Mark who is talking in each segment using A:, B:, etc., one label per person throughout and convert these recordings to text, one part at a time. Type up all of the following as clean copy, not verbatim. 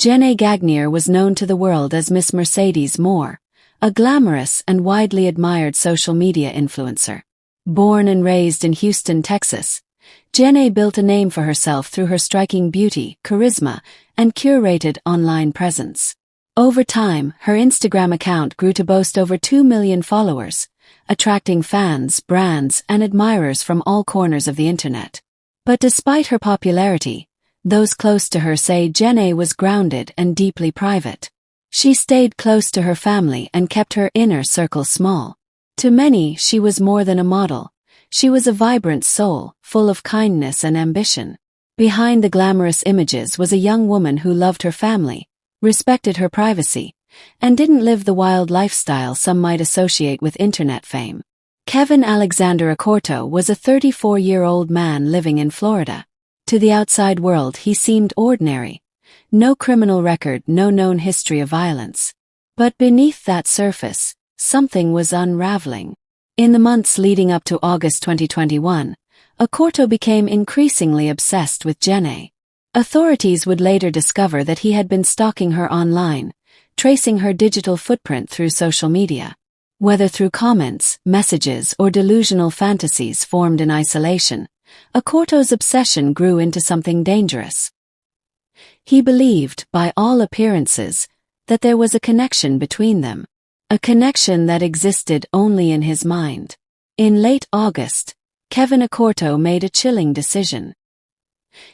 A: Jenna Gagnier was known to the world as Miss Mercedes Morr, a glamorous and widely admired social media influencer. Born and raised in Houston, Texas, Jenna built a name for herself through her striking beauty, charisma, and curated online presence. Over time, her Instagram account grew to boast over 2 million followers, attracting fans, brands, and admirers from all corners of the internet. But despite her popularity, those close to her say Jenna was grounded and deeply private. She stayed close to her family and kept her inner circle small. To many, she was more than a model. She was a vibrant soul, full of kindness and ambition. Behind the glamorous images was a young woman who loved her family, respected her privacy, and didn't live the wild lifestyle some might associate with internet fame. Kevin Alexander Acorto was a 34-year-old man living in Florida. To the outside world he seemed ordinary. No criminal record, no known history of violence. But beneath that surface, something was unraveling. In the months leading up to August 2021, Acorto became increasingly obsessed with Jenna. Authorities would later discover that he had been stalking her online, tracing her digital footprint through social media. Whether through comments, messages, or delusional fantasies formed in isolation, Acorto's obsession grew into something dangerous. He believed, by all appearances, that there was a connection between them. A connection that existed only in his mind. In late August, Kevin Acorto made a chilling decision.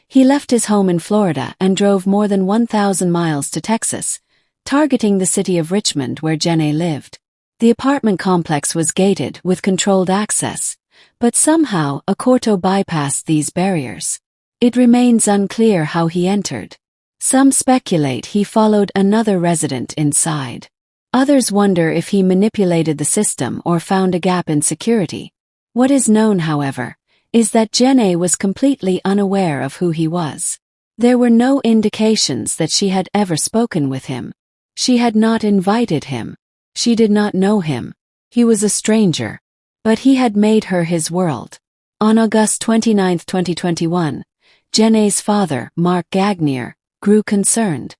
A: He left his home in Florida and drove more than 1,000 miles to Texas, targeting the city of Richmond where Jenna lived. The apartment complex was gated with controlled access, but somehow Acorto bypassed these barriers. It remains unclear how he entered. Some speculate he followed another resident inside. Others wonder if he manipulated the system or found a gap in security. What is known, however, is that Jenna was completely unaware of who he was. There were no indications that she had ever spoken with him. She had not invited him. She did not know him. He was a stranger. But he had made her his world. On August 29, 2021, Jenna's father, Mark Gagnier, grew concerned.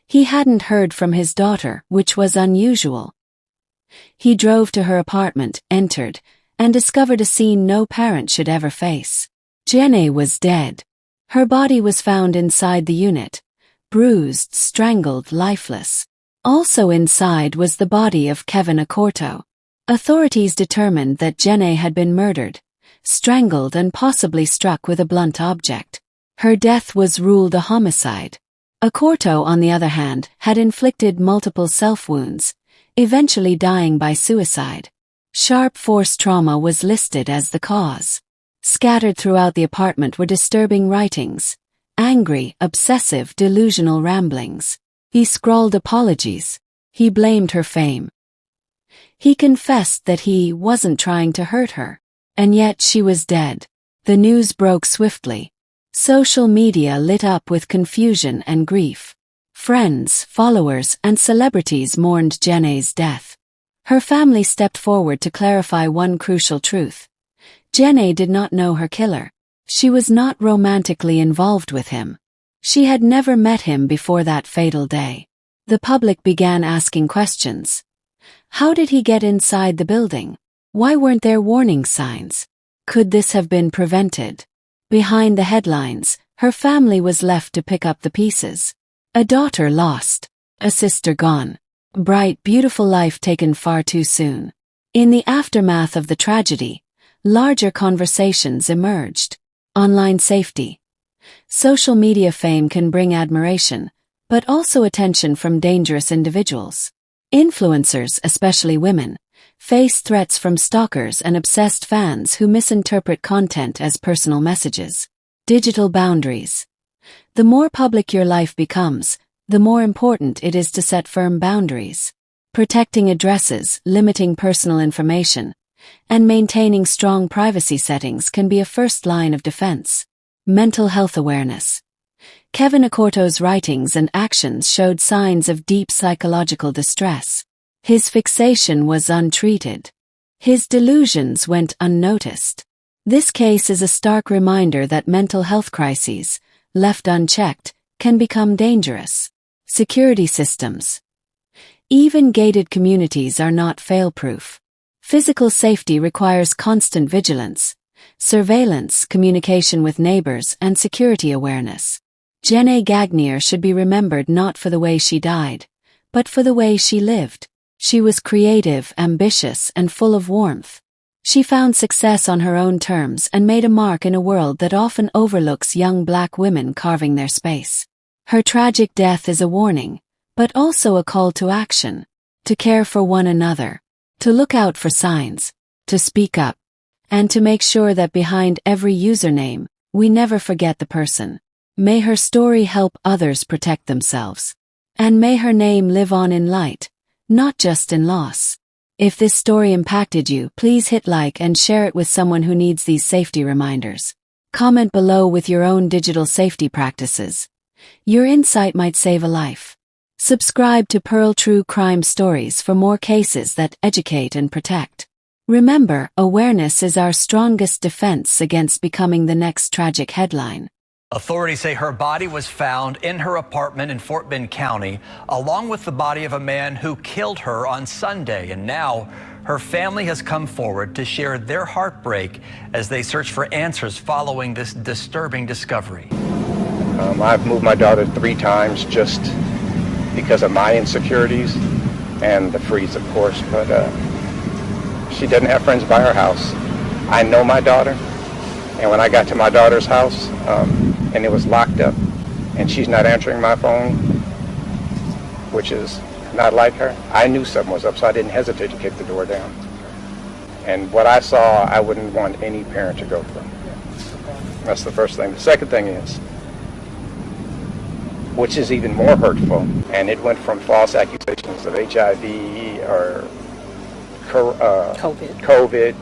A: He hadn't heard from his daughter, which was unusual. He drove to her apartment, entered, and discovered a scene no parent should ever face. Jenna was dead. Her body was found inside the unit, bruised, strangled, lifeless. Also inside was the body of Kevin Acorto. Authorities determined that Jenna had been murdered, strangled and possibly struck with a blunt object. Her death was ruled a homicide. Acorto, on the other hand, had inflicted multiple self-wounds, eventually dying by suicide. Sharp force trauma was listed as the cause. Scattered throughout the apartment were disturbing writings, angry, obsessive, delusional ramblings. He scrawled apologies. He blamed her fame. He confessed that he wasn't trying to hurt her. And yet she was dead. The news broke swiftly. Social media lit up with confusion and grief. Friends, followers, and celebrities mourned Jenna's death. Her family stepped forward to clarify one crucial truth. Jenna did not know her killer. She was not romantically involved with him. She had never met him before that fatal day. The public began asking questions. How did he get inside the building? Why weren't there warning signs? Could this have been prevented? Behind the headlines, her family was left to pick up the pieces. A daughter lost. A sister gone. Bright, beautiful life taken far too soon. In the aftermath of the tragedy, larger conversations emerged. Online safety. Social media fame can bring admiration, but also attention from dangerous individuals. Influencers, especially women, face threats from stalkers and obsessed fans who misinterpret content as personal messages. Digital boundaries. The more public your life becomes, the more important it is to set firm boundaries. Protecting addresses, limiting personal information, and maintaining strong privacy settings can be a first line of defense. Mental health awareness. Kevin Acorto's writings and actions showed signs of deep psychological distress. His fixation was untreated. His delusions went unnoticed. This case is a stark reminder that mental health crises, left unchecked, can become dangerous. Security systems. Even gated communities are not fail-proof. Physical safety requires constant vigilance, surveillance, communication with neighbors, and security awareness. Jenna Gagnier should be remembered not for the way she died, but for the way she lived. She was creative, ambitious, and full of warmth. She found success on her own terms and made a mark in a world that often overlooks young Black women carving their space. Her tragic death is a warning, but also a call to action, to care for one another, to look out for signs, to speak up, and to make sure that behind every username, we never forget the person. May her story help others protect themselves. And may her name live on in light, not just in loss. If this story impacted you, please hit like and share it with someone who needs these safety reminders. Comment below with your own digital safety practices. Your insight might save a life. Subscribe to Pearl True Crime Stories for more cases that educate and protect. Remember, awareness is our strongest defense against becoming the next tragic headline.
B: Authorities say her body was found in her apartment in Fort Bend County, along with the body of a man who killed her on Sunday. And now her family has come forward to share their heartbreak as they search for answers following this disturbing discovery.
C: I've moved my daughter 3 times just because of my insecurities and the freeze, of course, but she doesn't have friends by her house. I know my daughter, and when I got to my daughter's house, and it was locked up, and she's not answering my phone, which is not like her, I knew something was up, so I didn't hesitate to kick the door down. And what I saw, I wouldn't want any parent to go through. That's the first thing. The second thing is, which is even more hurtful, and it went from false accusations of HIV or COVID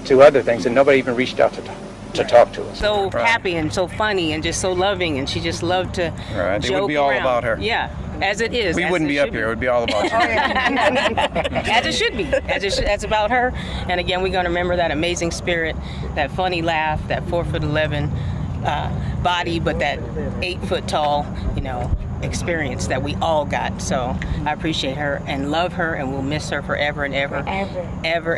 C: to other things, and nobody even reached out to talk to us.
D: So happy and so funny and just so loving, and she just loved to
E: It would be all
D: around.
E: about her.
D: Yeah, as it is.
E: We wouldn't be up here. It would be all about you.
D: As it should be. As about her. And again, we're going to remember that amazing spirit, that funny laugh, that 4'11" body, but that 8 foot tall, experience that we all got. So I appreciate her and love her, and we'll miss her forever and ever. Ever and ever.